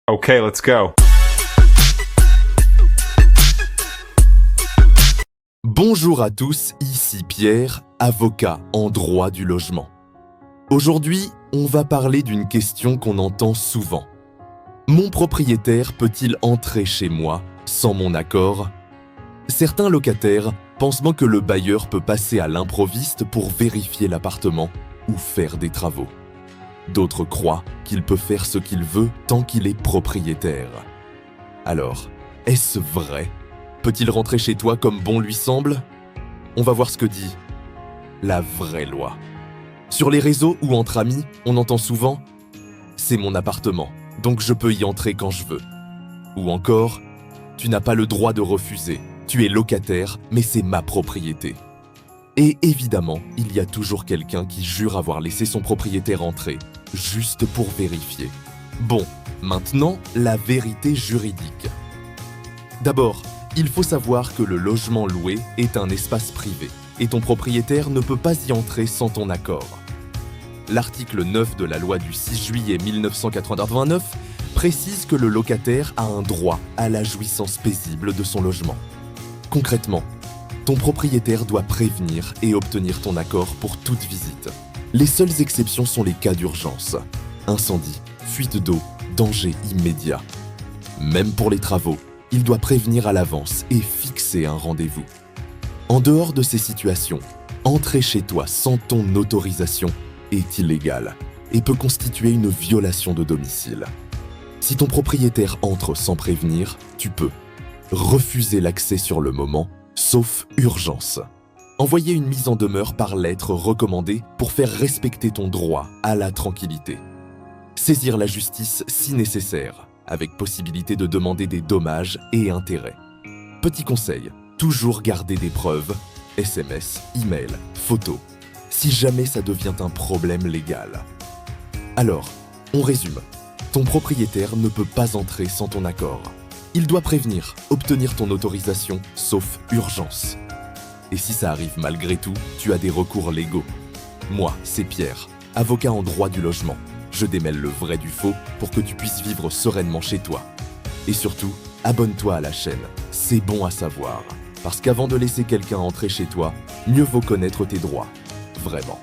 Okay, let's go. Bonjour à tous, ici Pierre, avocat en droit du logement. Aujourd'hui, on va parler d'une question qu'on entend souvent. Mon propriétaire peut-il entrer chez moi sans mon accord ? Certains locataires pensent bien que le bailleur peut passer à l'improviste pour vérifier l'appartement ou faire des travaux. D'autres croient qu'il peut faire ce qu'il veut tant qu'il est propriétaire. Alors, est-ce vrai ? Peut-il rentrer chez toi comme bon lui semble ? On va voir ce que dit la vraie loi. Sur les réseaux ou entre amis, on entend souvent « c'est mon appartement, donc je peux y entrer quand je veux ». Ou encore « tu n'as pas le droit de refuser, tu es locataire, mais c'est ma propriété ». Et évidemment, il y a toujours quelqu'un qui jure avoir laissé son propriétaire entrer, juste pour vérifier. Bon, maintenant, la vérité juridique. D'abord, il faut savoir que le logement loué est un espace privé et ton propriétaire ne peut pas y entrer sans ton accord. L'article 9 de la loi du 6 juillet 1989 précise que le locataire a un droit à la jouissance paisible de son logement. Concrètement, ton propriétaire doit prévenir et obtenir ton accord pour toute visite. Les seules exceptions sont les cas d'urgence, incendie, fuite d'eau, danger immédiat. Même pour les travaux, il doit prévenir à l'avance et fixer un rendez-vous. En dehors de ces situations, entrer chez toi sans ton autorisation est illégal et peut constituer une violation de domicile. Si ton propriétaire entre sans prévenir, tu peux refuser l'accès sur le moment, sauf urgence. Envoyer une mise en demeure par lettre recommandée pour faire respecter ton droit à la tranquillité. Saisir la justice si nécessaire, avec possibilité de demander des dommages et intérêts. Petit conseil, toujours garder des preuves, SMS, email, photos, si jamais ça devient un problème légal. Alors, on résume. Ton propriétaire ne peut pas entrer sans ton accord. Il doit prévenir, obtenir ton autorisation, sauf urgence. Et si ça arrive malgré tout, tu as des recours légaux. Moi, c'est Pierre, avocat en droit du logement. Je démêle le vrai du faux pour que tu puisses vivre sereinement chez toi. Et surtout, abonne-toi à la chaîne, c'est bon à savoir. Parce qu'avant de laisser quelqu'un entrer chez toi, mieux vaut connaître tes droits. Vraiment.